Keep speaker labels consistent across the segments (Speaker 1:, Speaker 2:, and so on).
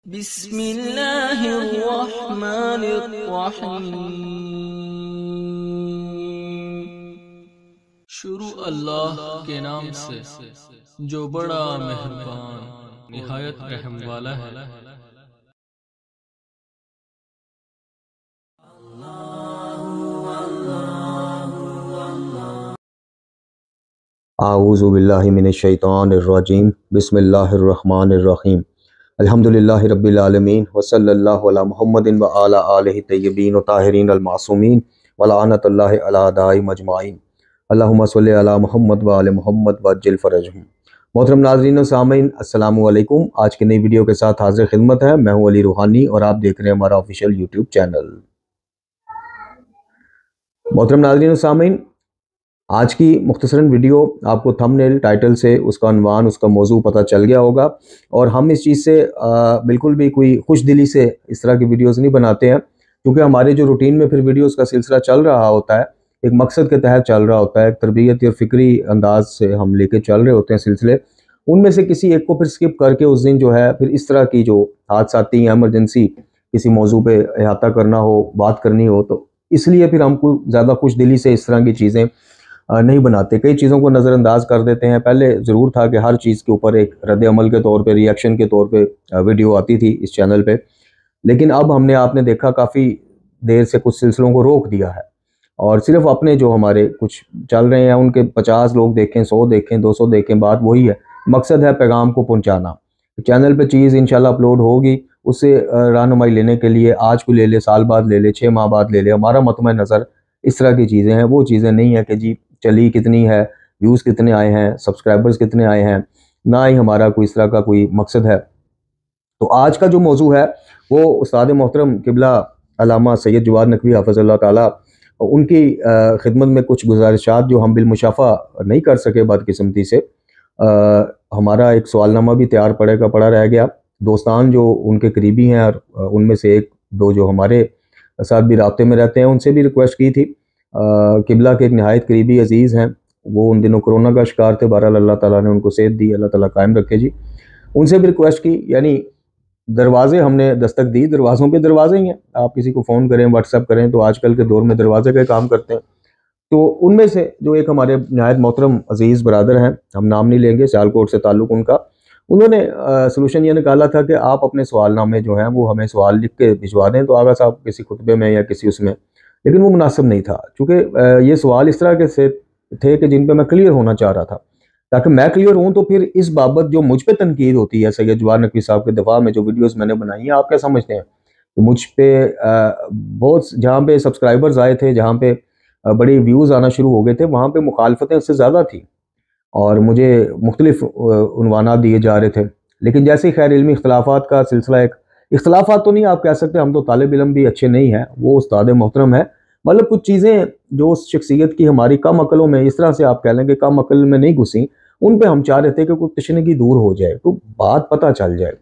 Speaker 1: بسم اللہ الرحمن الرحیم۔ شروع اللہ کے نام سے جو بڑا مہربان نہایت رحم والا ہے۔
Speaker 2: اعوذ باللہ من الشیطان الرجیم، بسم اللہ الرحمن الرحیم۔ الحمدللہ رب العالمین وصلی اللہ علی محمد وعلی آلہ طیبین الطاہرین المعصومین ولعنت اللہ علی اعدائہم اجمعین۔ اللہم صلی علی محمد وعلی محمد وعجل فرجہم۔ محترم ناظرین و سامعین، السلام علیکم۔ آج کی نئی ویڈیو کے ساتھ حاضر خدمت ہے، میں ہوں علی روحانی اور آپ دیکھ رہے ہیں ہمارا آفیشیل یوٹیوب چینل۔ محترم ناظرین و سامعین، آج کی مختصراً ویڈیو آپ کو تھمبنیل ٹائٹل سے اس کا عنوان، اس کا موضوع پتہ چل گیا ہوگا، اور ہم اس چیز سے بالکل بھی کوئی خوش دلی سے اس طرح کی ویڈیوز نہیں بناتے ہیں، کیونکہ ہمارے جو روٹین میں پھر ویڈیوز کا سلسلہ چل رہا ہوتا ہے، ایک مقصد کے تحت چل رہا ہوتا ہے، ایک تربیتی اور فکری انداز سے ہم لے کے چل رہے ہوتے ہیں سلسلے، ان میں سے کسی ایک کو پھر سکپ کر کے اس دن جو ہے پھر اس طرح کی جو حادثاتی یا ایمرجنسی کسی موضوع پہ احاطہ کرنا ہو، بات کرنی ہو، تو اس لیے پھر ہم کو زیادہ خوش دلی سے اس طرح کی چیزیں نہیں بناتے، کئی چیزوں کو نظر انداز کر دیتے ہیں۔ پہلے ضرور تھا کہ ہر چیز کے اوپر ایک رد عمل کے طور پہ، ری ایکشن کے طور پہ ویڈیو آتی تھی اس چینل پہ، لیکن اب ہم نے، آپ نے دیکھا، کافی دیر سے کچھ سلسلوں کو روک دیا ہے، اور صرف اپنے جو ہمارے کچھ چل رہے ہیں ان کے 50 لوگ دیکھیں، 100 دیکھیں، 200 دیکھیں، بات وہی ہے، مقصد ہے پیغام کو پہنچانا۔ چینل پہ چیز انشاءاللہ اپلوڈ ہوگی، اس سے رہنمائی لینے کے لیے آج کو لے لے، سال بعد لے لے، 6 ماہ بعد لے لے، ہمارا مطمع نظر اس طرح کی چیزیں ہیں۔ وہ چیزیں نہیں ہیں کہ جی چلی کتنی ہے، ویوز کتنے آئے ہیں، سبسکرائبرز کتنے آئے ہیں، نہ ہی ہمارا کوئی اس طرح کا کوئی مقصد ہے۔ تو آج کا جو موضوع ہے وہ استاد محترم قبلہ علامہ سید جواد نقوی حافظ اللہ تعالیٰ، ان کی خدمت میں کچھ گزارشات جو ہم بالمشافہ نہیں کر سکے بدقسمتی سے، ہمارا ایک سوال نامہ بھی تیار پڑا رہ گیا۔ دوستان جو ان کے قریبی ہیں، اور ان میں سے ایک دو جو ہمارے ساتھ بھی رابطے میں رہتے ہیں، ان سے بھی ریکویسٹ کی تھی۔ قبلہ کے ایک نہایت قریبی عزیز ہیں، وہ ان دنوں کرونا کا شکار تھے، بہرحال اللہ تعالیٰ نے ان کو صحت دی، اللہ تعالیٰ قائم رکھے جی۔ ان سے بھی ریکویسٹ کی، یعنی دروازے ہم نے دستک دی، دروازوں پہ دروازے ہی ہیں، آپ کسی کو فون کریں، واٹس ایپ کریں، تو آج کل کے دور میں دروازے کا کام کرتے ہیں۔ تو ان میں سے جو ایک ہمارے نہایت محترم عزیز برادر ہیں، ہم نام نہیں لیں گے، سیالکوٹ سے تعلق ان کا، انہوں نے سلوشن یہ نکالا تھا کہ آپ اپنے سوال نامے جو ہیں وہ ہمیں سوال لکھ کے بھجوا دیں، تو آغا صاحب کسی خطبے میں یا کسی اس میں، لیکن وہ مناسب نہیں تھا، چونکہ یہ سوال اس طرح کے سے تھے کہ جن پہ میں کلیئر ہونا چاہ رہا تھا، تاکہ میں کلیئر ہوں تو پھر اس بابت جو مجھ پہ تنقید ہوتی ہے سید جواد نقوی صاحب کے دفاع میں، جو ویڈیوز میں نے بنائی ہیں، آپ کیا سمجھتے ہیں کہ مجھ پہ بہت، جہاں پہ سبسکرائبرز آئے تھے، جہاں پہ بڑی ویوز آنا شروع ہو گئے تھے، وہاں پہ مخالفتیں اس سے زیادہ تھیں، اور مجھے مختلف عنوانات دیے جا رہے تھے۔ لیکن جیسے خیر علمی اختلافات کا سلسلہ، ایک اختلافات تو نہیں آپ کہہ سکتے، ہم تو طالب علم بھی اچھے نہیں ہیں، وہ استاد محترم ہے، مطلب کچھ چیزیں جو اس شخصیت کی ہماری کم عقلوں میں، اس طرح سے آپ کہہ لیں کہ کم عقل میں نہیں گھسیں، ان پہ ہم چاہ رہے تھے کہ کوئی تشنگی دور ہو جائے، تو بات پتہ چل جائے۔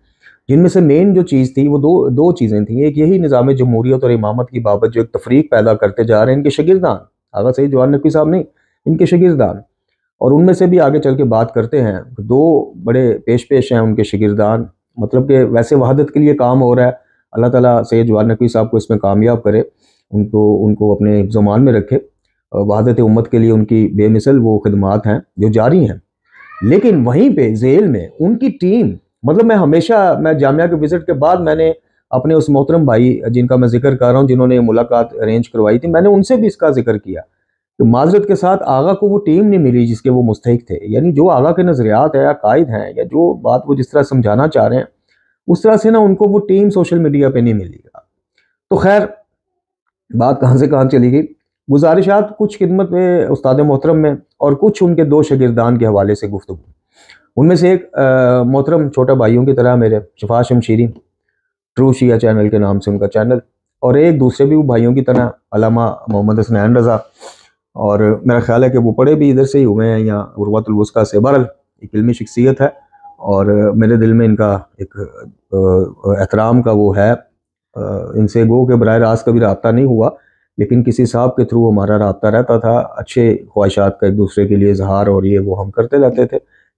Speaker 2: جن میں سے مین جو چیز تھی وہ دو چیزیں تھیں، ایک یہی نظام جمہوریت اور امامت کی بابت جو ایک تفریق پیدا کرتے جا رہے ہیں ان کے شاگردان، آغا سید جواد نقوی صاحب نہیں، ان کے شاگردان، اور ان میں سے بھی آگے چل کے بات کرتے ہیں، دو بڑے پیش ہیں ان کے شاگردان، مطلب کہ ویسے وحدت کے لیے کام ہو رہا ہے، اللہ تعالیٰ سید جواد نقوی صاحب کو اس میں کامیاب کرے، ان کو اپنے حفظ و امان میں رکھے، وحدت امت کے لیے ان کی بے مثل وہ خدمات ہیں جو جاری ہیں۔ لیکن وہیں پہ ذیل میں ان کی ٹیم، مطلب میں جامعہ کے وزٹ کے بعد میں نے اپنے اس محترم بھائی جن کا میں ذکر کر رہا ہوں، جنہوں نے ملاقات ارینج کروائی تھی، میں نے ان سے بھی اس کا ذکر کیا کہ معذرت کے ساتھ آغا کو وہ ٹیم نہیں ملی جس کے وہ مستحق تھے، یعنی جو آغا کے نظریات ہیں، عقائد ہیں، یا جو بات وہ جس طرح سمجھانا چاہ رہے ہیں، اس طرح سے نا ان کو وہ ٹیم سوشل میڈیا پہ نہیں ملی گا۔ تو خیر بات کہاں سے کہاں چلی گئی، گزارشات کچھ خدمت میں استاد محترم میں، اور کچھ ان کے دو شاگردان کے حوالے سے گفتگو۔ ان میں سے ایک محترم چھوٹا بھائیوں کی طرح میرے شفا شمشیری، ٹرو شیعہ چینل کے نام سے ان کا چینل، اور ایک دوسرے بھی بھائیوں کی طرح علامہ محمد حسنین رضا، اور میرا خیال ہے کہ وہ پڑھے بھی ادھر سے ہی ہوئے ہیں یا عروۃ الوثقیٰ سے، بہرحال ایک علمی شخصیت ہے، اور میرے دل میں ان کا ایک احترام کا وہ ہے، ان سے گو کہ براہ راست کبھی رابطہ نہیں ہوا، لیکن کسی صاحب کے تھرو ہمارا رابطہ رہتا تھا، اچھے خواہشات کا ایک دوسرے کے لیے اظہار، اور یہ وہ ہم کرتے رہتے تھے،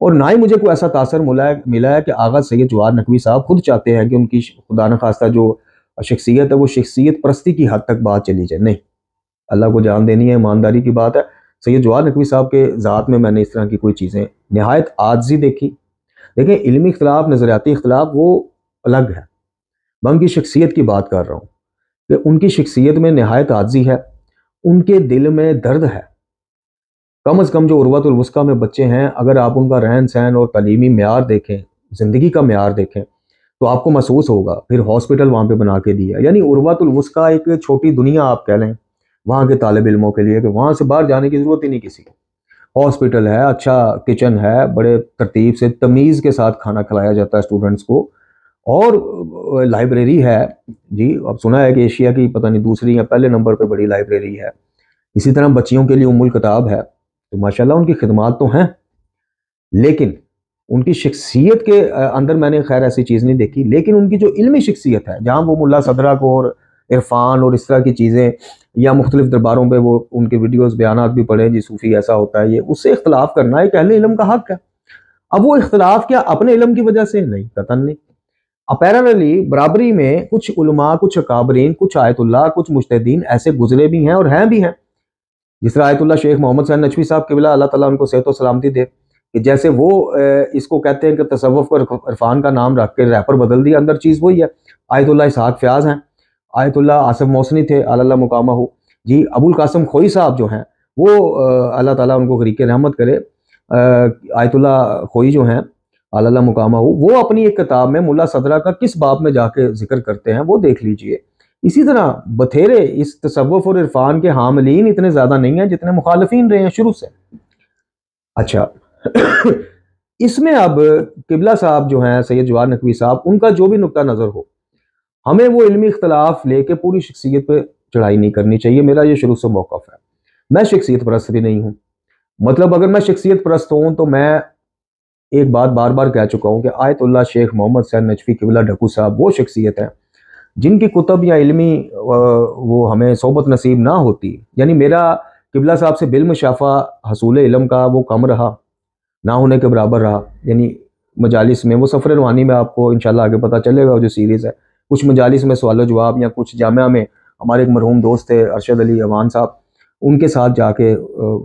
Speaker 2: اور نہ ہی مجھے کوئی ایسا تاثر ملا ہے کہ آغا سید جواد نقوی صاحب خود چاہتے ہیں کہ ان کی خدا نخواستہ جو شخصیت ہے وہ شخصیت پرستی کی حد تک بات چلی جائے. نہیں، اللہ کو جان دینی ہے، ایمانداری کی بات ہے. سید جواد نقوی صاحب کے ذات میں نے اس طرح کی کوئی چیزیں نہایت عاجزی دیکھی. دیکھیں، علمی اختلاف، نظریاتی اختلاف وہ الگ ہے. میں ان کی شخصیت کی بات کر رہا ہوں کہ ان کی شخصیت میں نہایت عاجزی ہے، ان کے دل میں درد ہے. کم از کم جو عروۃ الوثقیٰ میں بچے ہیں، اگر آپ ان کا رہن سہن اور تعلیمی معیار دیکھیں، زندگی کا معیار دیکھیں، تو آپ کو محسوس ہوگا. پھر ہاسپٹل وہاں پہ بنا کے دیا، یعنی عروۃ الوثقیٰ ایک چھوٹی دنیا آپ کہہ لیں وہاں کے طالب علموں کے لیے، کہ وہاں سے باہر جانے کی ضرورت ہی نہیں کسی کو. ہاسپٹل ہے، اچھا کچن ہے، بڑے ترتیب سے تمیز کے ساتھ کھانا کھلایا جاتا ہے اسٹوڈنٹس کو، اور لائبریری ہے. جی، اب سنا ہے کہ ایشیا کی پتہ نہیں دوسری یا پہلے نمبر پہ بڑی لائبریری ہے. اسی طرح بچیوں کے لیے ام الکتاب ہے. تو ماشاءاللہ ان کی خدمات تو ہیں، لیکن ان کی شخصیت کے اندر میں نے خیر ایسی چیز نہیں دیکھی. لیکن ان کی جو علمی شخصیت ہے، جہاں وہ ملا صدرہ کو اور عرفان اور اس طرح کی چیزیں، یا مختلف درباروں پہ وہ ان کے ویڈیوز بیانات بھی پڑھیں، جی صوفی ایسا ہوتا ہے، یہ اس سے اختلاف کرنا ایک اہل علم کا حق ہے. اب وہ اختلاف کیا اپنے علم کی وجہ سے؟ نہیں، قطعاً نہیں. اپیرنلی برابری میں کچھ علماء، کچھ اکابرین، کچھ آیت اللہ، کچھ مجتہدین ایسے گزرے بھی ہیں اور ہیں بھی ہیں. جس طرح آیت اللہ شیخ محمد حسین نجفی صاحب قبلہ، اللہ تعالیٰ ان کو صحت و سلامتی دے، کہ جیسے وہ اس کو کہتے ہیں کہ تصوف کو عرفان کا نام رکھ کے ریپر بدل دیا، اندر چیز وہی ہے. آیت اللہ اسحاق فیاض ہیں، آیت اللہ آصف محسنی تھے، اللہ مقامہ ہو. جی، ابو القاسم کھوئی صاحب جو ہیں وہ اللہ تعالیٰ ان کو غریق رحمت کرے، آیت اللہ کھوئی جو ہیں اللہ مقامہ ہو، وہ اپنی ایک کتاب میں ملا صدرہ کا کس باب میں جا کے ذکر کرتے ہیں وہ دیکھ لیجئے. اسی طرح بتھیرے اس تصوف اور عرفان کے حاملین اتنے زیادہ نہیں ہیں جتنے مخالفین رہے ہیں شروع سے. اچھا اس میں اب قبلہ صاحب جو ہیں سید جواد نقوی صاحب، ان کا جو بھی نقطہ نظر ہو، ہمیں وہ علمی اختلاف لے کے پوری شخصیت پہ چڑھائی نہیں کرنی چاہیے. میرا یہ شروع سے موقف ہے. میں شخصیت پرست بھی نہیں ہوں. مطلب اگر میں شخصیت پرست ہوں تو میں ایک بات بار بار کہہ چکا ہوں کہ آیت اللہ شیخ محمد حسین نجفی قبلہ ڈھکو صاحب وہ شخصیت ہیں جن کی کتب یا علمی وہ ہمیں صحبت نصیب نہ ہوتی. یعنی میرا قبلہ صاحب سے بالم شافہ حصول علم کا وہ کم رہا، نہ ہونے کے برابر رہا. یعنی مجالس میں وہ سفر روحانی میں آپ کو انشاءاللہ آگے پتہ چلے گا جو سیریز ہے، کچھ مجالس میں سوال و جواب، یا کچھ جامعہ میں ہمارے ایک مرحوم دوست تھے ارشد علی اوان صاحب، ان کے ساتھ جا کے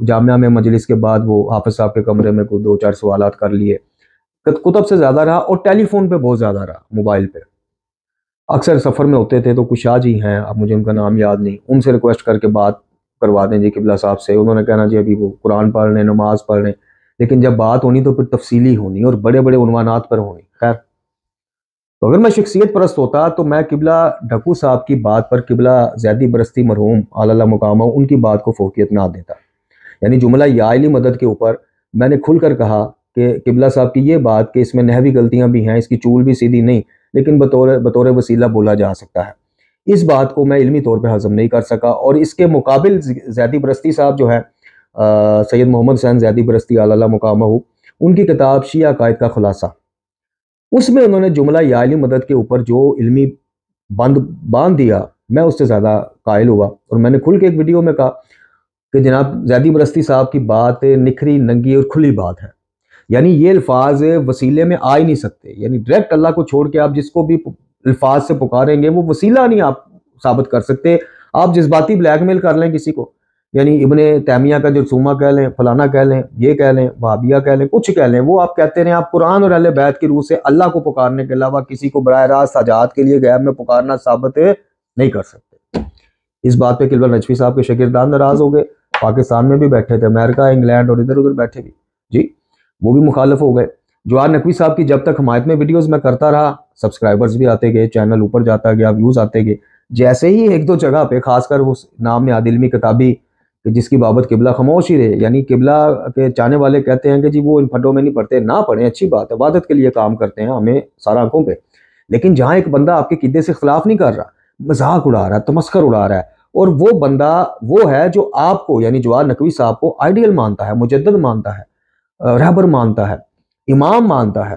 Speaker 2: جامعہ میں مجلس کے بعد وہ حافظ صاحب کے کمرے میں کوئی 2-4 سوالات کر لیے. کتب سے زیادہ رہا، اور ٹیلی فون پہ بہت زیادہ رہا، موبائل پہ. اکثر سفر میں ہوتے تھے تو کچھ شاہ جی ہیں، اب مجھے ان کا نام یاد نہیں، ان سے ریکویسٹ کر کے بات کروا دیں جی قبلہ صاحب سے. انہوں نے کہنا جی ابھی وہ قرآن پڑھ لیں، نماز پڑھ لیں، لیکن جب بات ہونی تو پھر تفصیلی ہونی اور بڑے بڑے عنوانات پر ہونی. خیر، تو اگر میں شخصیت پرست ہوتا تو میں قبلہ ڈھکو صاحب کی بات پر، قبلہ زیدی برستی مرحوم اللہ مقامہ، ان کی بات کو فوقیت نہ دیتا. یعنی جملہ یا علی مدد کے اوپر میں نے کھل کر کہا کہ قبلہ صاحب کی یہ بات کہ اس میں نحوی غلطیاں بھی ہیں، اس کی چول بھی سیدھی نہیں، لیکن بطور وسیلہ بولا جا سکتا ہے. اس بات کو میں علمی طور پہ ہضم نہیں کر سکا. اور اس کے مقابل زیدی برستی صاحب جو ہے سید محمد حسین زیدی برستی اللہ مقامہ ہو، ان کی کتاب شیعہ عقائد کا خلاصہ، اس میں انہوں نے جملہ یا علی مدد کے اوپر جو علمی باندھ دیا، میں اس سے زیادہ قائل ہوا. اور میں نے کھل کے ایک ویڈیو میں کہا کہ جناب زیدی برستی صاحب کی بات نکھری، ننگی اور کھلی بات ہے. یعنی یہ الفاظ وسیلے میں آ ہی نہیں سکتے. یعنی ڈائریکٹ اللہ کو چھوڑ کے آپ جس کو بھی الفاظ سے پکاریں گے وہ وسیلہ نہیں آپ ثابت کر سکتے. آپ جذباتی بلیک میل کر لیں کسی کو، یعنی ابن تیمیہ کا جرثومہ کہہ لیں، فلانا کہہ لیں، یہ کہہ لیں، وہابیہ کہہ لیں، کچھ کہہ لیں، وہ آپ کہتے رہیں. آپ قرآن اور اہل بیت کی روح سے اللہ کو پکارنے کے علاوہ کسی کو براہ راست حاجات کے لیے غیب میں پکارنا ثابت نہیں کر سکتے. اس بات پہ قبلہ نجفی صاحب کے شاگردان ناراض ہو گئے. پاکستان میں بھی بیٹھے تھے، امریکہ، انگلینڈ اور ادھر ادھر بیٹھے بھی، جی وہ بھی مخالف ہو گئے. جواد نقوی صاحب کی جب تک حمایت میں ویڈیوز میں کرتا رہا، سبسکرائبرز بھی آتے گئے، چینل اوپر جاتا گیا، ویوز آتے گئے. جیسے ہی ایک دو جگہ پہ، خاص کر وہ نام نہاد علمی کتابی جس کی بابت قبلہ خاموش ہی رہے، یعنی قبلہ کے چاہنے والے کہتے ہیں کہ جی وہ ان پھڈوں میں نہیں پڑھتے، نہ پڑھیں، اچھی بات ہے، عبادت کے لیے کام کرتے ہیں، ہمیں سارا آنکھوں پہ. لیکن جہاں ایک بندہ آپ کے قیدے سے اختلاف نہیں کر رہا، مذاق اڑا رہا ہے، تمسخر اڑا رہا ہے، اور وہ بندہ وہ ہے جو آپ کو، یعنی جواد نقوی صاحب کو آئیڈیل مانتا ہے، مجدد مانتا ہے، رہبر مانتا ہے، امام مانتا ہے،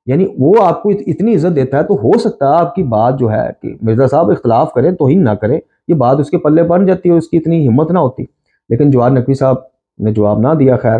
Speaker 2: یعنی وہ آپ کو اتنی عزت دیتا ہے، تو ہو سکتا ہے آپ کی بات جو ہے کہ مرزا صاحب اختلاف کریں، توہین نہ کریں، یہ بات اس کے پلے بن جاتی ہے، اس کی اتنی ہمت نہ ہوتی. لیکن جواد نقوی صاحب نے جواب نہ دیا. خیر،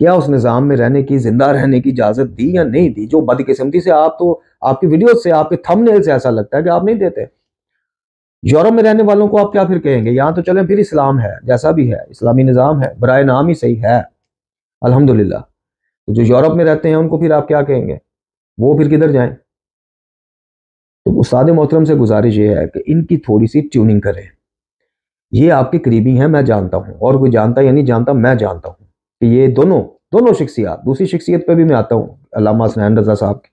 Speaker 2: کیا اس نظام میں رہنے کی، زندہ رہنے کی اجازت دی یا نہیں دی؟ جو بدقسمتی سے آپ کی ویڈیوز سے، آپ کے تھم نیل سے ایسا لگتا ہے کہ آپ نہیں دیتے۔ یورپ میں رہنے والوں کو آپ کیا پھر کہیں گے؟ یہاں تو چلیں پھر اسلام ہے، جیسا بھی ہے اسلامی نظام ہے، برائے نام ہی صحیح ہے الحمدللہ۔ تو جو یورپ میں رہتے ہیں ان کو پھر آپ کیا کہیں گے؟ وہ پھر کدھر جائیں؟ تو استاد محترم سے گزارش یہ ہے کہ ان کی تھوڑی سی ٹیوننگ کریں۔ یہ آپ کے قریبی ہیں، میں جانتا ہوں، اور کوئی جانتا یا نہیں جانتا، میں جانتا ہوں کہ یہ دونوں شخصیات، دوسری شخصیت پہ بھی میں آتا ہوں، علامہ حسنین رضا صاحب کی،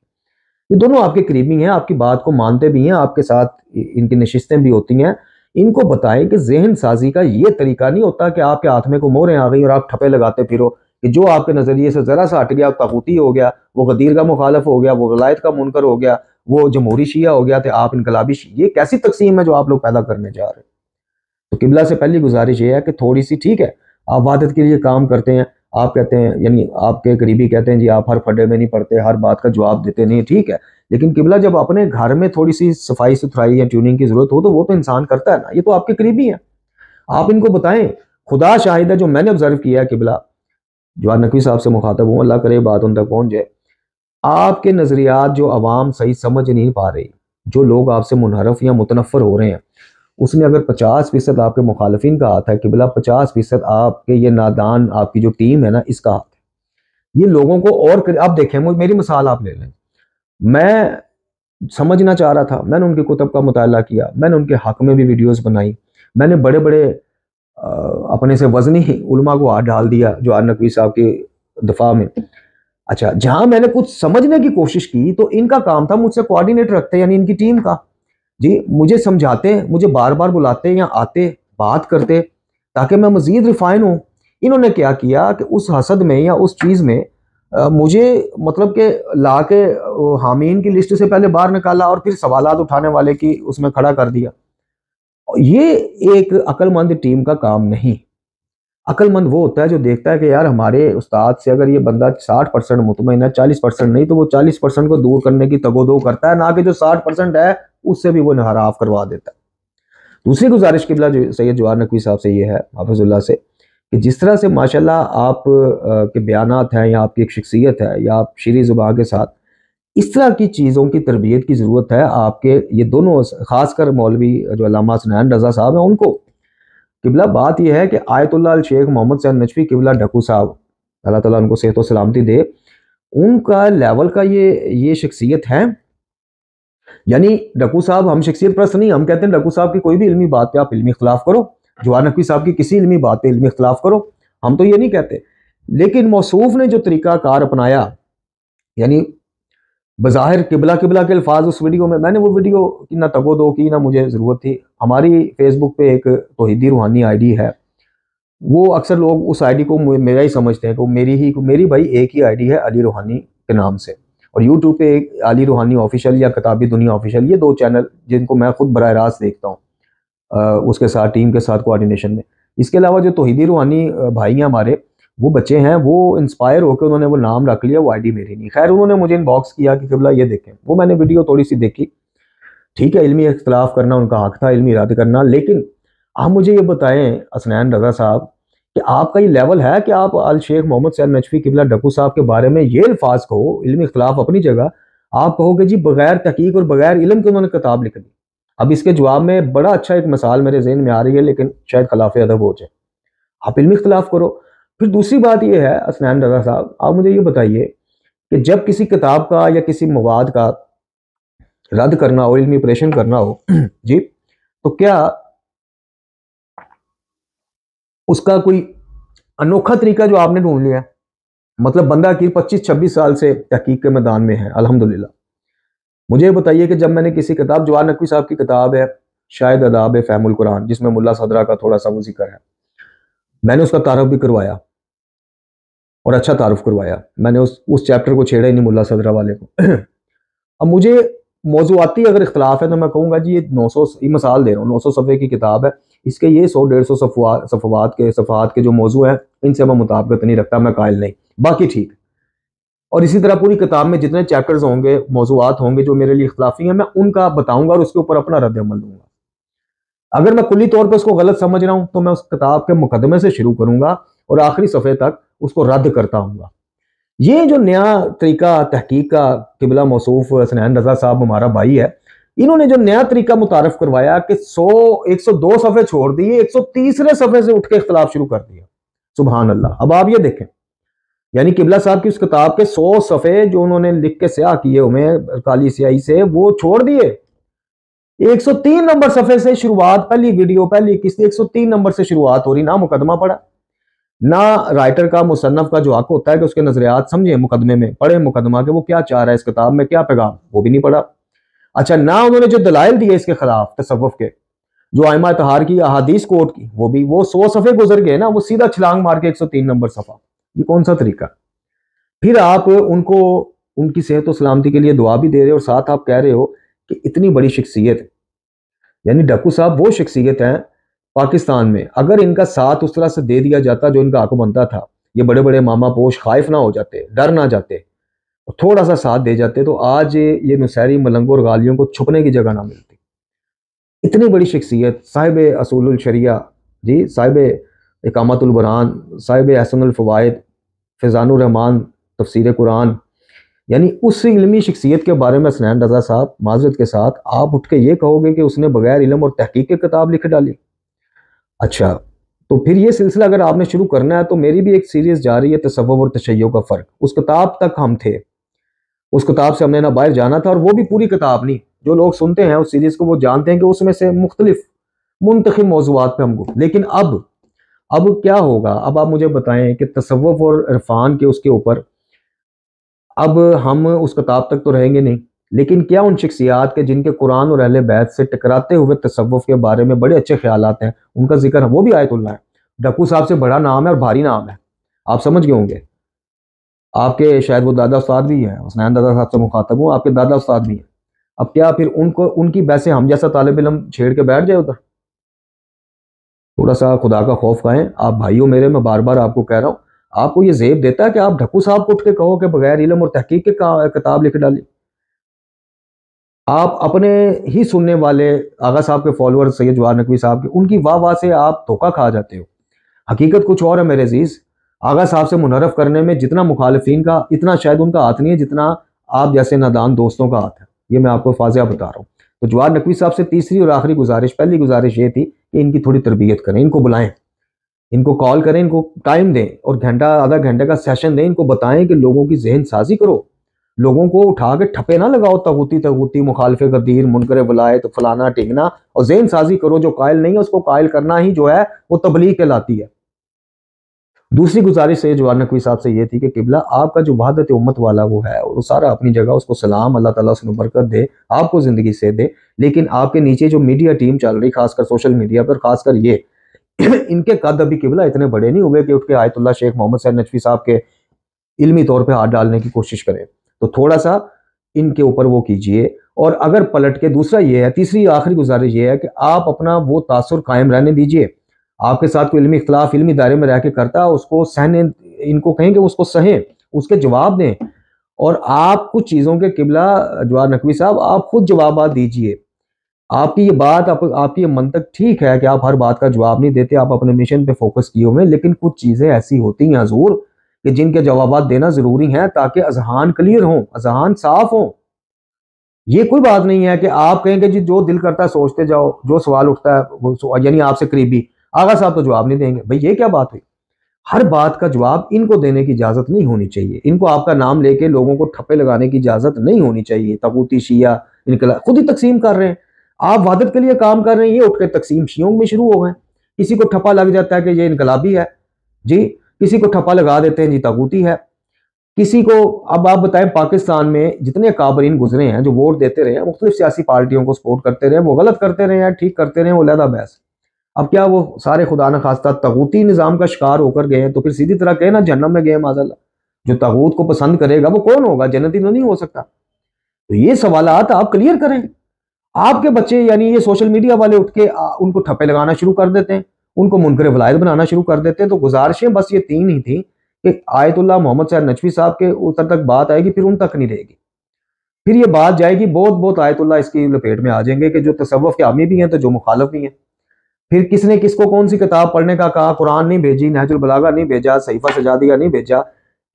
Speaker 2: یہ دونوں آپ کے قریبی ہیں، آپ کی بات کو مانتے بھی ہیں، آپ کے ساتھ ان کی نشستیں بھی ہوتی ہیں۔ ان کو بتائیں کہ ذہن سازی کا یہ طریقہ نہیں ہوتا کہ آپ کے ہاتھ میں کو موریں آ گئی اور آپ ٹھپے لگاتے پھرو کہ جو آپ کے نظریے سے ذرا سا ہٹ گیا طاغوتی ہو گیا، وہ غدیر کا مخالف ہو گیا، وہ ولایت کا منکر ہو گیا، وہ جمہوری شیعہ ہو گیا، تو آپ انقلابی شیعہ۔ یہ کیسی تقسیم ہے جو آپ لوگ پیدا کرنے جا رہے ہیں؟ تو قبلہ سے پہلی گزارش یہ ہے کہ تھوڑی سی، ٹھیک ہے آپ وحدت کے لیے کام کرتے ہیں، آپ کہتے ہیں، یعنی آپ کے قریبی کہتے ہیں جی آپ ہر پھڈے میں نہیں پڑتے، ہر بات کا جواب دیتے نہیں، ٹھیک ہے، لیکن قبلہ جب اپنے گھر میں تھوڑی سی صفائی ستھرائی یا ٹیوننگ کی ضرورت ہو تو وہ تو انسان کرتا ہے نا، یہ تو آپ کے قریبی ہیں، آپ ان کو بتائیں۔ خدا شاہد ہے، جو میں نے آبزرو کیا ہے قبلہ، جواد نقوی صاحب سے مخاطب ہوں، اللہ کرے بات ان تک پہنچ جائے، آپ کے نظریات جو عوام صحیح سمجھ نہیں پا رہی، جو لوگ آپ سے منحرف یا متنفر ہو رہے ہیں، اس میں اگر 50% آپ کے مخالفین کا ہاتھ ہے قبلہ، 50% آپ کے یہ نادان، آپ کی جو ٹیم ہے نا، اس کا ہاتھ ہے۔ یہ لوگوں کو اور آپ دیکھیں، میری مثال آپ لے لیں، میں سمجھنا چاہ رہا تھا، میں نے ان کی کتب کا مطالعہ کیا، میں نے ان کے حق میں بھی ویڈیوز بنائی، میں نے بڑے بڑے اپنے سے وزنی علماء کو ہاتھ ڈال دیا جواد نقوی صاحب کے دفاع میں۔ اچھا، جہاں میں نے کچھ سمجھنے کی کوشش کی تو ان کا کام تھا مجھ سے کوآرڈینیٹ رکھتے، یعنی ان کی ٹیم کا، جی مجھے سمجھاتے، مجھے بار بار بلاتے یا آتے، بات کرتے تاکہ میں مزید ریفائن ہوں۔ انہوں نے کیا کیا کہ اس حسد میں یا اس چیز میں مجھے مطلب کہ لا کے حامین کی لسٹ سے پہلے باہر نکالا اور پھر سوالات اٹھانے والے کی اس میں کھڑا کر دیا۔ یہ ایک عقل مند ٹیم کا کام نہیں۔ عقل مند وہ ہوتا ہے جو دیکھتا ہے کہ یار ہمارے استاد سے اگر یہ بندہ 60% مطمئن ہے، 40% نہیں، تو وہ 40% کو دور کرنے کی تگ و دو کرتا ہے، نہ کہ جو 60% ہے اس سے بھی وہ انحراف کروا دیتا ہے۔ دوسری گزارش قبلہ جو سید جواد نقوی صاحب سے یہ ہے، حافظ اللہ سے، کہ جس طرح سے ماشاءاللہ آپ کے بیانات ہیں یا آپ کی ایک شخصیت ہے یا آپ شیریں زبان کے ساتھ، اس طرح کی چیزوں کی تربیت کی ضرورت ہے آپ کے، یہ دونوں خاص کر مولوی جو علامہ حسنین رضا صاحب ہیں ان کو۔ قبلہ بات یہ ہے کہ آیت اللہ الشیخ محمد سید نجفی قبلہ ڈھکو صاحب، اللہ تعالیٰ ان کو صحت و سلامتی دے، ان کا لیول کا یہ شخصیت ہے، یعنی ڈھکو صاحب ہم شخصیت پرست نہیں، ہم کہتے ہیں ڈھکو صاحب کی کوئی بھی علمی بات پہ آپ علمی اختلاف کرو، جواد نقوی صاحب کی کسی علمی بات پہ علمی اختلاف کرو، ہم تو یہ نہیں کہتے، لیکن موصوف نے جو طریقہ کار اپنایا، یعنی بظاہر قبلہ کے الفاظ اس ویڈیو میں نے وہ ویڈیو کی نہ تگ و دو کی نہ مجھے ضرورت تھی۔ ہماری فیس بک پہ ایک توحیدی روحانی آئی ڈی ہے، وہ اکثر لوگ اس آئی ڈی کو میرا ہی سمجھتے ہیں کہ میری بھائی ایک ہی آئی ڈی ہے علی روحانی کے نام سے، اور یوٹیوب پہ ایک علی روحانی آفیشیل یا کتابی دنیا آفیشیل، یہ 2 چینل جن کو میں خود براہ راست دیکھتا ہوں اس کے ساتھ ٹیم کے ساتھ کوآرڈینیشن میں۔ اس کے علاوہ جو توحیدی روحانی بھائی ہیں ہمارے، وہ بچے ہیں، وہ انسپائر ہو کے انہوں نے وہ نام رکھ لیا، وہ آئی ڈی میری نہیں، خیر انہوں نے مجھے ان باکس کیا کہ قبلہ یہ دیکھیں، وہ میں نے ویڈیو تھوڑی سی دیکھی، ٹھیک ہے علمی اختلاف کرنا ان کا حق تھا، علمی ارادہ کرنا، لیکن آپ مجھے یہ بتائیں حسنین رضا صاحب کہ آپ کا یہ لیول ہے کہ آپ الشیخ محمد سید نجفی قبلہ ڈھکو صاحب کے بارے میں یہ الفاظ کہو، علمی اختلاف اپنی جگہ، آپ کہو کہ جی بغیر تحقیق اور بغیر علم کے انہوں نے کتاب لکھ دی۔ اب اس کے جواب میں بڑا اچھا ایک مثال میرے ذہن میں آ رہی ہے، لیکن شاید خلاف ادب ہو جائے، آپ علمی اختلاف کرو۔ پھر دوسری بات یہ ہے حسنین رضا صاحب، آپ مجھے یہ بتائیے کہ جب کسی کتاب کا یا کسی مواد کا رد کرنا ہو، علمی آپریشن کرنا ہو جی، تو کیا اس کا کوئی انوکھا طریقہ جو آپ نے ڈھونڈ لیا ہے؟ مطلب بندہ کی 25-26 سال سے تحقیق کے میدان میں ہے الحمدللہ، مجھے بتائیے کہ جب میں نے کسی کتاب، جواد نقوی صاحب کی کتاب ہے شاید آداب فہم القرآن، جس میں ملا صدرہ کا تھوڑا سا وہ ذکر ہے، میں نے اس کا تعارف بھی کروایا اور اچھا تعارف کروایا، میں نے اس چیپٹر کو چھیڑا ہی نہیں ملا صدرہ والے کو۔ اب مجھے موضوعاتی اگر اختلاف ہے تو میں کہوں گا جی یہ 900 یہ مثال دے رہا ہوں، 900 صفحے کی کتاب ہے، اس کے یہ 100-150 صفحات کے جو موضوع ہیں ان سے میں مطابقت نہیں رکھتا، میں قائل نہیں، باقی ٹھیک۔ اور اسی طرح پوری کتاب میں جتنے چیپٹرز ہوں گے، موضوعات ہوں گے جو میرے لیے اختلافی ہیں، میں ان کا بتاؤں گا اور اس کے اوپر اپنا رد عمل دوں گا۔ اگر میں کلی طور پہ اس کو غلط سمجھ رہا ہوں تو میں اس کتاب کے مقدمے سے شروع کروں گا اور آخری صفحے تک اس کو رد کرتا ہوں گا۔ یہ جو نیا طریقہ تحقیق کا قبلہ موصوف حسنین رضا صاحب ہمارا بھائی ہے، انہوں نے جو نیا طریقہ متعارف کروایا کہ 102 صفحے چھوڑ دیے، 130 صفحے سے اٹھ کے اختلاف شروع کر دیا۔ سبحان اللہ۔ اب آپ یہ دیکھیں، یعنی قبلہ صاحب کی اس کتاب کے 100 صفحے جو انہوں نے لکھ کے سیاہ کیے ہوئے کالی سیاہی سے، وہ چھوڑ دیے۔ 103 نمبر صفحے سے شروعات، پہلی ویڈیو پہلی قسط 103 نمبر سے شروعات ہو رہی، نہ مقدمہ پڑھا، نہ رائٹر کا مصنف کا جو حق ہوتا ہے کہ اس کے نظریات سمجھیں مقدمے میں، پڑھیں مقدمہ کہ وہ کیا چاہ رہا ہے اس کتاب میں، کیا پیغام، وہ بھی نہیں پڑھا۔ اچھا، نہ انہوں نے جو دلائل دیے اس کے خلاف تصوف کے، جو ائمہ طہار کی احادیث کوٹ کی، وہ 100 صفحے گزر گئے نا، وہ سیدھا چھلانگ مار کے 103 نمبر صفحہ۔ یہ کون سا طریقہ؟ پھر آپ ان کو ان کی صحت و سلامتی کے لیے دعا بھی دے رہے ہو، اور ساتھ آپ کہہ رہے ہو کہ اتنی بڑی شخصیت، یعنی ڈاکو صاحب وہ شخصیت ہیں پاکستان میں، اگر ان کا ساتھ اس طرح سے دے دیا جاتا جو ان کا حق بنتا تھا، یہ بڑے بڑے ماما پوش خائف نہ ہو جاتے، ڈر نہ جاتے، اور تھوڑا سا ساتھ دے جاتے، تو آج یہ نصیری ملنگوں اور غالیوں کو چھپنے کی جگہ نہ ملتی۔ اتنی بڑی شخصیت، صاحب اصول الشریعہ، جی صاحب اقامت البرہان، صاحب احسن الفوائد، فیضان الرحمان تفسیر قرآن، یعنی اس علمی شخصیت کے بارے میں حسنین رضا صاحب معذرت کے ساتھ آپ اٹھ کے یہ کہو گے کہ اس نے بغیر علم اور تحقیق کے کتاب لکھ ڈالی۔ اچھا، تو پھر یہ سلسلہ اگر آپ نے شروع کرنا ہے تو میری بھی ایک سیریز جا رہی ہے تصوف اور تشیع کا فرق۔ اس کتاب تک ہم تھے، اس کتاب سے ہم نے نہ باہر جانا تھا، اور وہ بھی پوری کتاب نہیں۔ جو لوگ سنتے ہیں اس سیریز کو وہ جانتے ہیں کہ اس میں سے مختلف منتخب موضوعات پہ ہم گفتگو، لیکن اب کیا ہوگا؟ اب آپ مجھے بتائیں کہ تصوف اور عرفان کے اس کے اوپر اب ہم اس کتاب تک تو رہیں گے نہیں، لیکن کیا ان شخصیات کے جن کے قرآن اور اہل بیت سے ٹکراتے ہوئے تصوف کے بارے میں بڑے اچھے خیالات ہیں، ان کا ذکر وہ بھی آیت اللہ ہے۔ ڈاکو صاحب سے بڑا نام ہے اور بھاری نام ہے، آپ سمجھ گئے ہوں گے۔ آپ کے شاید وہ دادا استاد بھی ہیں، حسنین دادا صاحب سے مخاطب ہوں، آپ کے دادا استاد بھی ہیں۔ اب کیا پھر ان کی بحثیں ہم جیسا طالب علم چھیڑ کے بیٹھ جائے ادھر؟ تھوڑا سا خدا کا خوف کھائیں آپ بھائیوں میرے، میں بار بار آپ کو کہہ رہا ہوں۔ آپ کو یہ زیب دیتا ہے کہ آپ ڈھکو صاحب کو اٹھ کے کہو کہ بغیر علم اور تحقیق کے کتاب لکھ ڈالی؟ آپ اپنے ہی سننے والے آغا صاحب کے فالوور سید جواہر نقوی صاحب کے، ان کی واہ سے آپ دھوکہ کھا جاتے ہو۔ حقیقت کچھ اور ہے میرے عزیز۔ آغا صاحب سے منحرف کرنے میں جتنا مخالفین کا، اتنا شاید ان کا ہاتھ نہیں ہے جتنا آپ جیسے نادان دوستوں کا ہاتھ ہے۔ یہ میں آپ کو واضح بتا رہا ہوں۔ تو جواہر نقوی صاحب سے تیسری اور آخری گزارش، پہلی گزارش یہ تھی کہ ان کی تھوڑی تربیت کریں، ان کو بلائیں، ان کو کال کریں، ان کو ٹائم دیں، اور گھنٹہ آدھا گھنٹے کا سیشن دیں، ان کو بتائیں کہ لوگوں کی ذہن سازی کرو، لوگوں کو اٹھا کے ٹھپے نہ لگاؤ، تغوتی مخالف غدیر منکر ولایت فلانا ٹھیکنا، اور ذہن سازی کرو۔ جو قائل نہیں ہے اس کو قائل کرنا ہی جو ہے وہ تبلیغ کہلاتی ہے۔ دوسری گزارش سے جواہر نقوی صاحب سے یہ تھی کہ قبلہ آپ کا جو وحدت امت والا وہ ہے وہ سارا اپنی جگہ، اس کو سلام، اللہ تعالیٰ اس میں برکت دے، آپ کو زندگی سے دے، لیکن آپ کے نیچے جو میڈیا ٹیم چل رہی، خاص کر سوشل میڈیا پر، خاص کر یہ ان کے قد ابھی قبلہ اتنے بڑے نہیں ہوئے کہ اٹھ کے آیت اللہ شیخ محمد سعید نجفی صاحب کے علمی طور پہ ہاتھ ڈالنے کی کوشش کریں۔ تو تھوڑا سا ان کے اوپر وہ کیجئے، اور اگر پلٹ کے دوسرا یہ ہے، تیسری آخری گزارش یہ ہے کہ آپ اپنا وہ تاثر قائم رہنے دیجئے۔ آپ کے ساتھ کوئی علمی اختلاف علمی دائرے میں رہ کے کرتا، اس کو سہنے، ان کو کہیں کہ اس کو سہیں، اس کے جواب دیں، اور آپ کچھ چیزوں کے قبلہ جواہر نقوی صاحب آپ خود جوابات دیجئے۔ آپ کی یہ بات، آپ کی یہ منطق ٹھیک ہے کہ آپ ہر بات کا جواب نہیں دیتے، آپ اپنے مشن پہ فوکس کیے ہوئے، لیکن کچھ چیزیں ایسی ہوتی ہیں حضور کہ جن کے جوابات دینا ضروری ہیں تاکہ اذہان کلیئر ہوں، اذہان صاف ہوں۔ یہ کوئی بات نہیں ہے کہ آپ کہیں کہ جی جو دل کرتا ہے سوچتے جاؤ، جو سوال اٹھتا ہے یعنی آپ سے قریبی آغا صاحب تو جواب نہیں دیں گے۔ بھئی یہ کیا بات ہوئی؟ ہر بات کا جواب ان کو دینے کی اجازت نہیں ہونی چاہیے، ان کو آپ کا نام لے کے لوگوں کو ٹھپے لگانے کی اجازت نہیں ہونی چاہیے۔ طاغوتی شیعہ انقلاب خود ہی تقسیم کر رہے ہیں، آپ وحدت کے لیے کام کر رہے ہیں، یہ اٹھ کے تقسیم شیعوں میں شروع ہو گئے۔ کسی کو ٹھپا لگ جاتا ہے کہ یہ انقلابی ہے جی، کسی کو ٹھپا لگا دیتے ہیں جی طاغوتی ہے، کسی کو۔ اب آپ بتائیں پاکستان میں جتنے کابرین گزرے ہیں جو ووٹ دیتے رہے ہیں، مختلف سیاسی پارٹیوں کو سپورٹ کرتے رہے ہیں، وہ غلط کرتے رہے ہیں ٹھیک کرتے رہے ہیں، وہ علیحدہ بحث۔ اب کیا وہ سارے خدا نہ خواستہ طاغوتی نظام کا شکار ہو کر گئے ہیں؟ تو پھر سیدھی طرح کہے نا جہنم میں گئے معاذ اللہ۔ جو طاغوت کو پسند کرے گا وہ کون ہوگا؟ جنتی تو نہیں ہو سکتا۔ تو یہ سوالات آپ کلیئر کریں۔ آپ کے بچے یعنی یہ سوشل میڈیا والے اٹھ کے ان کو ٹھپے لگانا شروع کر دیتے ہیں، ان کو منکر ولایت بنانا شروع کر دیتے ہیں۔ تو گزارشیں بس یہ تین ہی تھیں کہ آیت اللہ محمد سعید نجفی صاحب کے اوپر تک بات آئے گی، پھر ان تک نہیں رہے گی، پھر یہ بات جائے گی بہت آیت اللہ اس کی لپیٹ میں آ جائیں گے کہ جو تصوف کے حامی بھی ہیں تو جو مخالف بھی ہیں۔ پھر کس نے کس کو کون سی کتاب پڑھنے کا کہا، قرآن نہیں بھیجی، نہج البلاغہ نہیں بھیجا، صحیفہ سجادیہ نہیں بھیجا،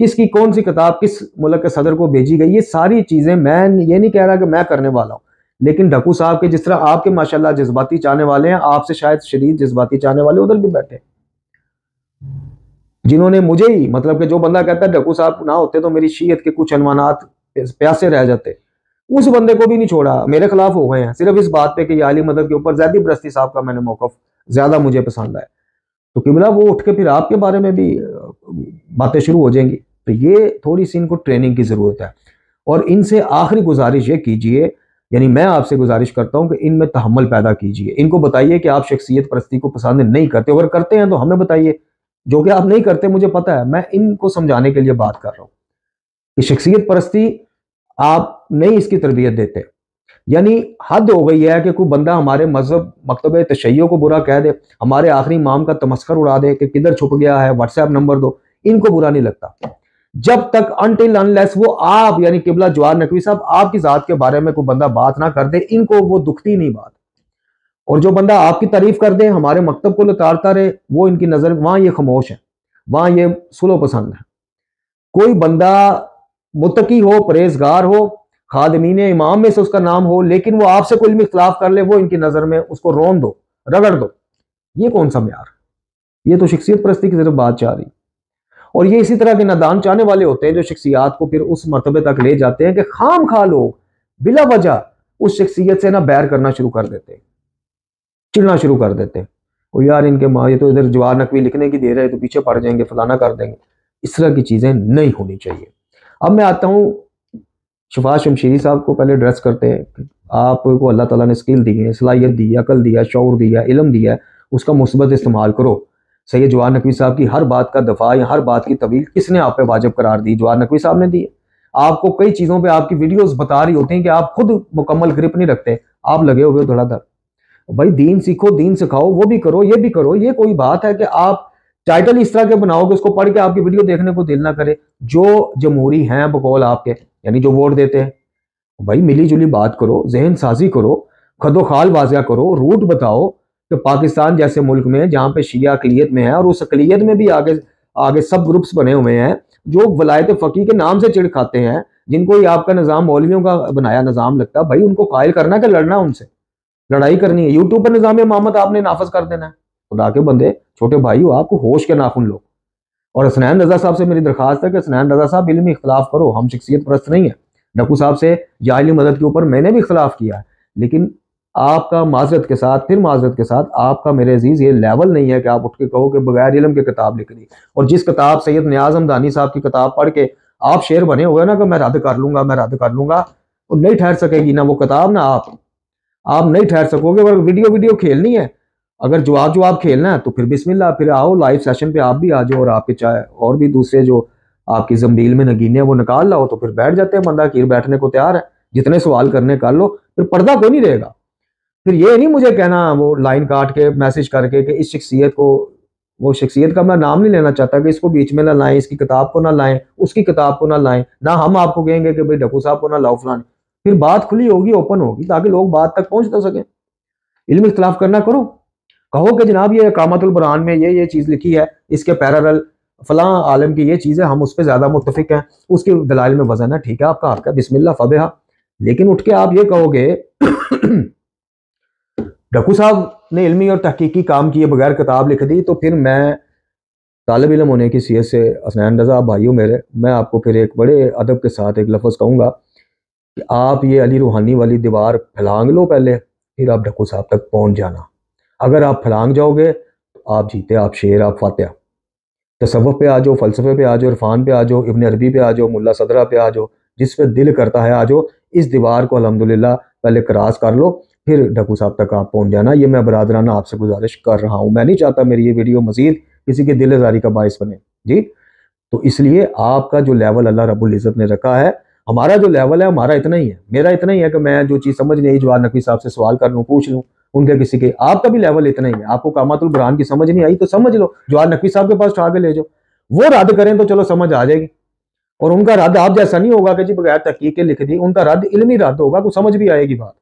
Speaker 2: کس کی کون سی کتاب کس ملک کے صدر کو بھیجی گئی، یہ ساری چیزیں میں یہ نہیں کہہ رہا کہ میں کرنے والا ہوں، لیکن ڈھکو صاحب کے جس طرح آپ کے ماشاءاللہ جذباتی چاہنے والے ہیں، آپ سے شاید شدید جذباتی چاہنے والے ادھر بھی بیٹھے، جنہوں نے مجھے ہی مطلب کہ جو بندہ کہتا ہے ڈھکو صاحب نہ ہوتے تو میری شیعت کے کچھ عنوانات پیاسے رہ جاتے، اس بندے کو بھی نہیں چھوڑا، میرے خلاف ہو گئے ہیں صرف اس بات پہ کہ یہ علی مدد کے اوپر زیدی برستی صاحب کا میں نے موقف زیادہ مجھے پسند ہے، تو قبلہ وہ اٹھ کے پھر آپ کے بارے میں بھی باتیں شروع ہو جائیں گی، تو یہ تھوڑی سی ان کو ٹریننگ کی ضرورت ہے، اور ان سے آخری گزارش یہ کیجئے، یعنی میں آپ سے گزارش کرتا ہوں کہ ان میں تحمل پیدا کیجئے، ان کو بتائیے کہ آپ شخصیت پرستی کو پسند نہیں کرتے، اگر کرتے ہیں تو ہمیں بتائیے، جو کہ آپ نہیں کرتے مجھے پتا ہے، میں ان کو سمجھانے کے لیے بات کر رہا ہوں کہ شخصیت پرستی آپ نہیں اس کی تربیت دیتے، یعنی حد ہو گئی ہے کہ کوئی بندہ ہمارے مذہب مکتبہ تشیع کو برا کہہ دے، ہمارے آخری امام کا تمسخر اڑا دے کہ کدھر چھپ گیا ہے، واٹس ایپ نمبر دو، ان کو برا نہیں لگتا جب تک until unless وہ آپ یعنی قبلہ جوار نقوی صاحب آپ کی ذات کے بارے میں کوئی بندہ بات نہ کر دے، ان کو وہ دکھتی نہیں بات، اور جو بندہ آپ کی تعریف کر دے، ہمارے مکتب کو لتارتا رہے، وہ ان کی نظر وہاں یہ خاموش ہے، وہاں یہ سلو پسند ہے۔ کوئی بندہ متقی ہو، پرہیزگار ہو، خادمین امام میں سے اس کا نام ہو، لیکن وہ آپ سے کوئی علمی اختلاف کر لے، وہ ان کی نظر میں اس کو رون دو، رگڑ دو، یہ کون سا معیار؟ یہ تو شخصیت پرستی کی صرف بات چاہ رہی، اور یہ اسی طرح کے نادان چاہنے والے ہوتے ہیں جو شخصیات کو پھر اس مرتبے تک لے جاتے ہیں کہ خام خواہ لوگ بلا وجہ اس شخصیت سے نہ بیر کرنا شروع کر دیتے، چڑنا شروع کر دیتے، وہ یار ان کے ماں یہ تو ادھر جوار نقوی لکھنے کی دے رہے تو پیچھے پڑ جائیں گے، فلانا کر دیں گے، اس طرح کی چیزیں نہیں ہونی چاہیے۔ اب میں آتا ہوں شفاعت شمشیری صاحب کو، پہلے ایڈریس کرتے ہیں، آپ کو اللہ تعالیٰ نے اسکل دی ہے، صلاحیت دی ہے، عقل دیا، شعور دیا، علم دیا، اس کا مثبت استعمال کرو۔ سید جوار نقوی صاحب کی ہر بات کا دفاع یا ہر بات کی طویل کس نے آپ پہ واجب قرار دی؟ جوار نقوی صاحب نے دی ہے۔ آپ کو کئی چیزوں پہ آپ کی ویڈیوز بتا رہی ہوتی ہیں کہ آپ خود مکمل گرپ نہیں رکھتے، آپ لگے ہوئے دھڑا دھڑ، بھائی دین سیکھو، دین سکھاؤ، وہ بھی کرو یہ بھی کرو، یہ کوئی بات ہے کہ آپ ٹائٹل اس طرح کے بناؤ کہ اس کو پڑھ کے آپ کی ویڈیو دیکھنے کو دل نہ کرے؟ جو جمہوری ہیں بقول آپ کے، یعنی جو ووٹ دیتے ہیں، بھائی ملی جلی بات کرو، ذہن سازی کرو، خد و خال واضح کرو، روٹ بتاؤ کہ پاکستان جیسے ملک میں جہاں پہ شیعہ اقلیت میں ہے، اور اس اقلیت میں بھی آگے سب گروپس بنے ہوئے ہیں جو ولایت فقیہ کے نام سے چڑ کھاتے ہیں، جن کو یہ آپ کا نظام مولویوں کا بنایا نظام لگتا ہے، بھائی ان کو قائل کرنا کہ لڑنا ان سے لڑائی کرنی ہے، یوٹیوب پر نظام امامت آپ نے نافذ کر دینا ہے، خدا کے بندے چھوٹے بھائی ہو، آپ کو ہوش کے ناخن لو۔ اور حسنین رضا صاحب سے میری درخواست ہے کہ حسنین رضا صاحب علمی اختلاف کرو، ہم شخصیت پرست نہیں ہیں، ڈھکو صاحب سے یا علی مدد کے اوپر میں نے بھی اختلاف کیا ہے، لیکن آپ کا معذرت کے ساتھ پھر معذرت کے ساتھ آپ کا میرے عزیز یہ لیول نہیں ہے کہ آپ اٹھ کے کہو کہ بغیر علم کے کتاب لکھ دی، اور جس کتاب سید نیاز حمدانی صاحب کی کتاب پڑھ کے آپ شعر بنے ہوئے نا کہ میں رد کر لوں گا، میں رد کر لوں گا، اور نہیں ٹھہر سکے گی نہ وہ کتاب نہ آپ نہیں ٹھہر سکو گے۔ اگر ویڈیو کھیلنی ہے، اگر جواب کھیلنا ہے تو پھر بسم اللہ، پھر آؤ لائیو سیشن پہ آپ بھی آ جاؤ، اور آپ کے چاہے اور بھی دوسرے جو آپ کی زمبیل میں نگینے وہ نکال لاؤ، تو پھر بیٹھ جاتے ہیں، بندہ کیر بیٹھنے کو تیار ہے، جتنے سوال کرنے کر لو، پھر پردہ کوئی نہیں رہے گا۔ پھر یہ نہیں مجھے کہنا وہ لائن کاٹ کے میسج کر کے کہ اس شخصیت کو، وہ شخصیت کا میں نام نہیں لینا چاہتا، کہ اس کو بیچ میں نہ لائیں، اس کی کتاب کو نہ لائیں، اس کی کتاب کو نہ لائیں، نہ ہم آپ کو کہیں گے کہ بھائی ڈھکو صاحب کو نہ لاؤ فلان، پھر بات کھلی ہوگی، اوپن ہوگی، تاکہ لوگ بات تک پہنچ نہ سکیں۔ علم اختلاف کرنا کرو، کہو کہ جناب یہ اقامت البرہان میں یہ چیز لکھی ہے، اس کے پیرالل فلاں عالم کی یہ چیز ہے، ہم اس پہ زیادہ متفق ہیں، اس کی دلائل میں وزن ہے، ٹھیک ہے آپ کا حق ہے، بسم اللہ فبہا، لیکن اٹھ کے آپ یہ کہو گے ڈھکو صاحب نے علمی اور تحقیقی کام کیے بغیر کتاب لکھ دی، تو پھر میں طالب علم ہونے کی حیثیت سے حسنین رضا بھائیوں میرے، میں آپ کو پھر ایک بڑے ادب کے ساتھ ایک لفظ کہوں گا کہ آپ یہ علی روحانی والی دیوار پھلانگ لو پہلے، پھر آپ ڈھکو صاحب تک پہنچ جانا۔ اگر آپ پھلانگ جاؤ گے تو آپ جیتے، آپ شیر، آپ فاتحہ۔ تصوف پہ آ جاؤ، فلسفے پہ آ جاؤ، عرفان پہ آ جاؤ، ابن عربی پہ آ جاؤ، ملا صدرہ پہ آ جاؤ، جس پہ دل کرتا ہے آ جاؤ، اس دیوار کو الحمدللہ پہلے کراس کر لو، پھر ڈھکو صاحب تک آپ پہنچ جانا۔ یہ میں برادرانہ آپ سے گزارش کر رہا ہوں، میں نہیں چاہتا میری یہ ویڈیو مزید کسی کی دل آزاری کا باعث بنے جی۔ تو اس لیے آپ کا جو لیول اللہ رب العزت نے رکھا ہے، ہمارا جو لیول ہے ہمارا اتنا ہی ہے، میرا اتنا ہی ہے کہ میں جو چیز سمجھ نہیں آئی جوار نقوی صاحب سے سوال کر لوں، پوچھ لوں، ان کے کسی کے، آپ کا بھی لیول اتنا ہی ہے۔ آپ کو اقامت البرہان کی سمجھ نہیں آئی تو سمجھ لو، جوار نقوی صاحب کے پاس اٹھا کے لے جاؤ، وہ رد کریں تو چلو سمجھ آ جائے گی، اور ان کا رد آپ جیسا نہیں ہوگا کہ جی بغیر تحقیق کے لکھ دی، ان کا رد علمی رد ہوگا، کو سمجھ بھی آئے گی بات۔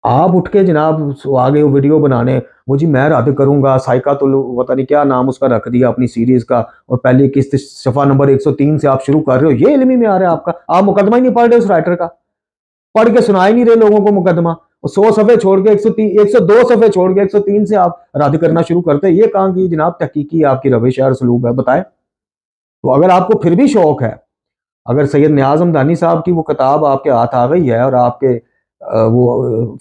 Speaker 2: آپ اٹھ کے جناب آگے ویڈیو بنانے، وہ جی میں رد کروں گا، سائیکا تو پتہ نہیں کیا نام اس کا رکھ دیا اپنی سیریز کا، اور پہلی قسط صفحہ نمبر 103 سے آپ شروع کر رہے ہو، یہ علمی میں آ رہا ہے آپ کا؟ آپ مقدمہ ہی نہیں پڑھ رہے اس رائٹر کا، پڑھ کے سنا ہی نہیں رہے لوگوں کو مقدمہ، 100 صفحے چھوڑ کے 102 صفحے چھوڑ کے 103 سے آپ رد کرنا شروع کرتے ہیں۔ یہ کہاں کی جناب تحقیقی آپ کی روش ہے اور اسلوب ہے؟ بتائیں۔ تو اگر آپ کو پھر بھی شوق ہے، اگر سید نیاز حمدانی صاحب کی وہ کتاب آپ کے ہاتھ آ گئی ہے اور آپ کے وہ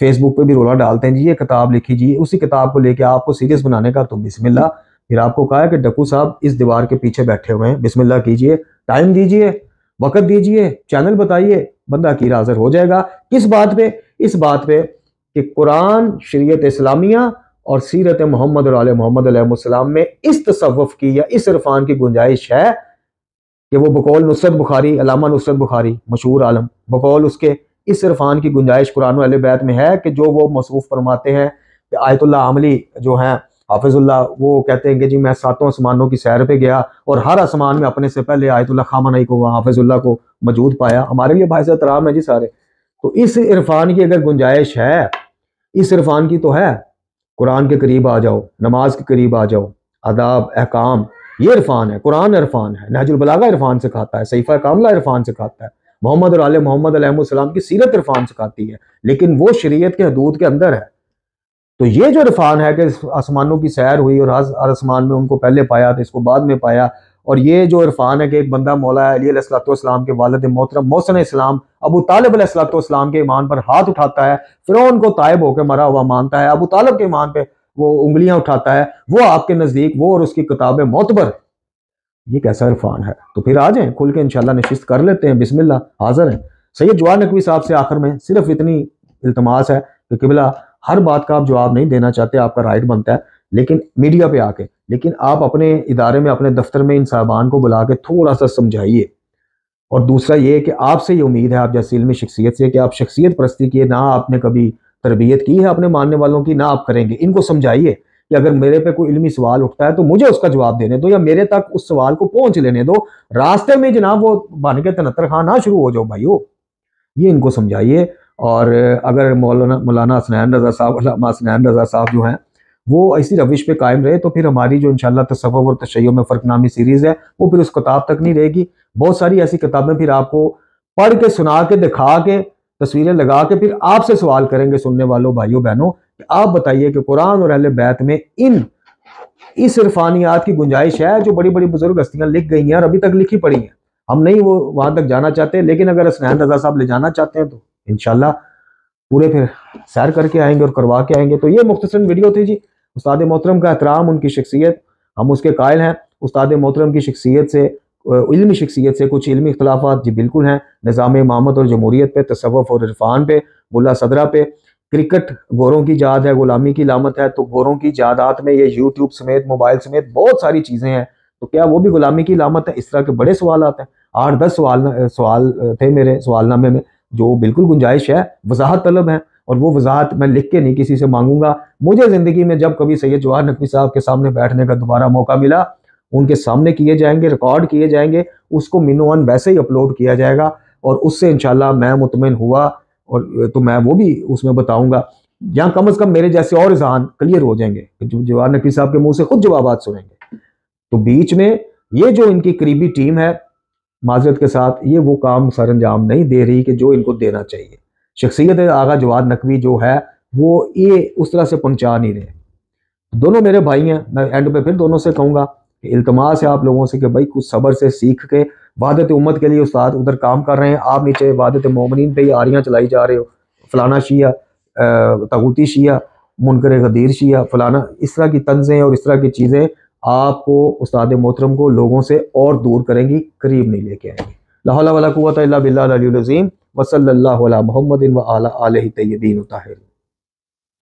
Speaker 2: فیس بک پہ بھی رولا ڈالتے ہیں جی یہ کتاب لکھی جی، اسی کتاب کو لے کے آپ کو سیریز بنانے کا، تو بسم اللہ۔ پھر آپ کو کہا ہے کہ ڈکو صاحب اس دیوار کے پیچھے بیٹھے ہوئے ہیں، بسم اللہ کیجئے، ٹائم دیجئے، وقت دیجئے، چینل بتائیے، بندہ کی حاضر ہو جائے گا۔ کس بات پہ؟ اس بات پہ کہ قرآن، شریعت اسلامیہ اور سیرت محمد اور آل محمد علیہ السلام میں اس تصوف کی یا اس عرفان کی گنجائش ہے کہ وہ بقول نصرت بخاری، علامہ نصرت بخاری مشہور عالم، بقول اس کے اس عرفان کی گنجائش قرآن و اہل بیت میں ہے کہ جو وہ موصوف فرماتے ہیں کہ آیت اللہ عاملی جو ہیں حافظ اللہ، وہ کہتے ہیں کہ جی میں 7 آسمانوں کی سیر پہ گیا اور ہر آسمان میں اپنے سے پہلے آیت اللہ خامنئی کو، حافظ اللہ کو موجود پایا۔ ہمارے لیے باعث احترام ہے جی سارے۔ تو اس عرفان کی اگر گنجائش ہے، اس عرفان کی تو ہے، قرآن کے قریب آ جاؤ، نماز کے قریب آ جاؤ، آداب، احکام، یہ عرفان ہے، قرآن عرفان ہے، نہج البلاغہ عرفان سکھاتا ہے، صحیفہ کاملہ عرفان سکھاتا ہے، محمد اور آل محمد علیہ السلام کی سیرت عرفان سکھاتی ہے، لیکن وہ شریعت کے حدود کے اندر ہے۔ تو یہ جو عرفان ہے کہ آسمانوں کی سیر ہوئی اور ہر آسمان میں ان کو پہلے پایا تو اس کو بعد میں پایا، اور یہ جو عرفان ہے کہ ایک بندہ مولا علی علیہ السلام کے والد محترم محسن اسلام ابو طالب علیہ السلام کے ایمان پر ہاتھ اٹھاتا ہے، فرعون کو طائب ہو کے مرا ہوا مانتا ہے، ابو طالب کے ایمان پہ وہ انگلیاں اٹھاتا ہے، وہ آپ کے نزدیک وہ اور اس کی کتابیں معتبر، یہ کیسا عرفان ہے؟ تو پھر آ جائیں کھل کے انشاءاللہ نشست کر لیتے ہیں، بسم اللہ، حاضر ہیں۔ سید جواد نقوی صاحب سے آخر میں صرف اتنی التماس ہے کہ قبلہ ہر بات کا آپ جواب نہیں دینا چاہتے، آپ کا رائٹ بنتا ہے، لیکن میڈیا پہ آ کے، لیکن آپ اپنے ادارے میں، اپنے دفتر میں ان صاحبان کو بلا کے تھوڑا سا سمجھائیے۔ اور دوسرا یہ کہ آپ سے یہ امید ہے، آپ جیسی علمی شخصیت سے، کہ آپ شخصیت پرستی کی نہ آپ نے کبھی تربیت کی ہے اپنے ماننے والوں کی، نہ آپ کریں گے۔ ان کو سمجھائیے کہ اگر میرے پہ کوئی علمی سوال اٹھتا ہے تو مجھے اس کا جواب دینے دو، یا میرے تک اس سوال کو پہنچ لینے دو، راستے میں جناب وہ بن کے تنتر خان نہ شروع ہو جاؤ بھائیو، یہ ان کو سمجھائیے۔ اور اگر مولانا حسنین رضا صاحب، علامہ حسنین رضا صاحب جو ہیں وہ ایسی روش پہ قائم رہے تو پھر ہماری جو انشاءاللہ تصوف اور تشیع میں فرق نامی سیریز ہے وہ پھر اس کتاب تک نہیں رہے گی۔ بہت ساری ایسی کتابیں پھر آپ کو پڑھ کے، سنا کے، دکھا کے، تصویریں لگا کے پھر آپ سے سوال کریں گے سننے والوں بھائیوں بہنوں کہ آپ بتائیے کہ قرآن اور اہل بیت میں اس عرفانیات کی گنجائش ہے جو بڑی بڑی بزرگ ہستیاں لکھ گئی ہیں اور ابھی تک لکھی پڑی ہیں۔ ہم نہیں وہ وہاں تک جانا چاہتے، لیکن اگر حسنین رضا صاحب لے جانا چاہتے ہیں تو انشاءاللہ پورے پھر سیر کر کے آئیں گے اور کروا کے آئیں گے۔ تو یہ مختصر ویڈیو تھی جی، استاد محترم کا احترام، ان کی شخصیت ہم اس کے قائل ہیں۔ استاد محترم کی شخصیت سے، علمی شخصیت سے کچھ علمی اختلافات جی بالکل ہیں، نظام امامت اور جمہوریت پہ، تصوف اور عرفان پہ، ملا صدرہ پہ، کرکٹ گوروں کی جاد ہے، غلامی کی علامت ہے، تو گوروں کی جائیداد میں یہ یوٹیوب سمیت، موبائل سمیت بہت ساری چیزیں ہیں، تو کیا وہ بھی غلامی کی علامت ہے؟ اس طرح کے بڑے سوالات ہیں، 8-10 سوال تھے میرے سوال نامے میں، جو بالکل گنجائش ہے، وضاحت طلب ہے، اور وہ وضاحت میں لکھ کے نہیں کسی سے مانگوں گا۔ مجھے زندگی میں جب کبھی سید جواد نقوی صاحب کے سامنے بیٹھنے کا دوبارہ موقع ملا، ان کے سامنے کیے جائیں گے، ریکارڈ کیے جائیں گے، اس کو منوان ویسے ہی اپلوڈ کیا جائے گا، اور اس سے انشاءاللہ میں مطمئن ہوا، اور تو میں وہ بھی اس میں بتاؤں گا، یا کم از کم میرے جیسے اور اذہان کلیئر ہو جائیں گے، جو جواد نقوی صاحب کے منہ سے خود جوابات سنیں گے۔ تو بیچ میں یہ جو ان کی قریبی ٹیم ہے، معذرت کے ساتھ، یہ وہ کام سر انجام نہیں دے رہی کہ جو ان کو دینا چاہیے۔ شخصیت آغا جواد نقوی جو ہے وہ یہ اس طرح سے پہنچا نہیں رہے۔ دونوں میرے بھائی ہیں، میں اینڈ پہ پھر دونوں سے کہوں گا کہ التماس ہے آپ لوگوں سے کہ بھائی کچھ صبر سے سیکھ کے، وحدت امت کے لیے استاد ادھر کام کر رہے ہیں، آپ نیچے وحدت مومنین پہ ہی آریاں چلائی جا رہے ہو، فلانا شیعہ، طاغوتی شیعہ، منکر غدیر شیعہ، فلانا، اس طرح کی طنزیں اور اس طرح کی چیزیں آپ کو، استاد محترم کو لوگوں سے اور دور کریں گی، قریب نہیں لے کے آئیں گی۔ لا حول ولا قوۃ الا باللہ العلی العظیم، وصلی اللہ علی محمد وعلی آلہ الطیبین الطاہرین۔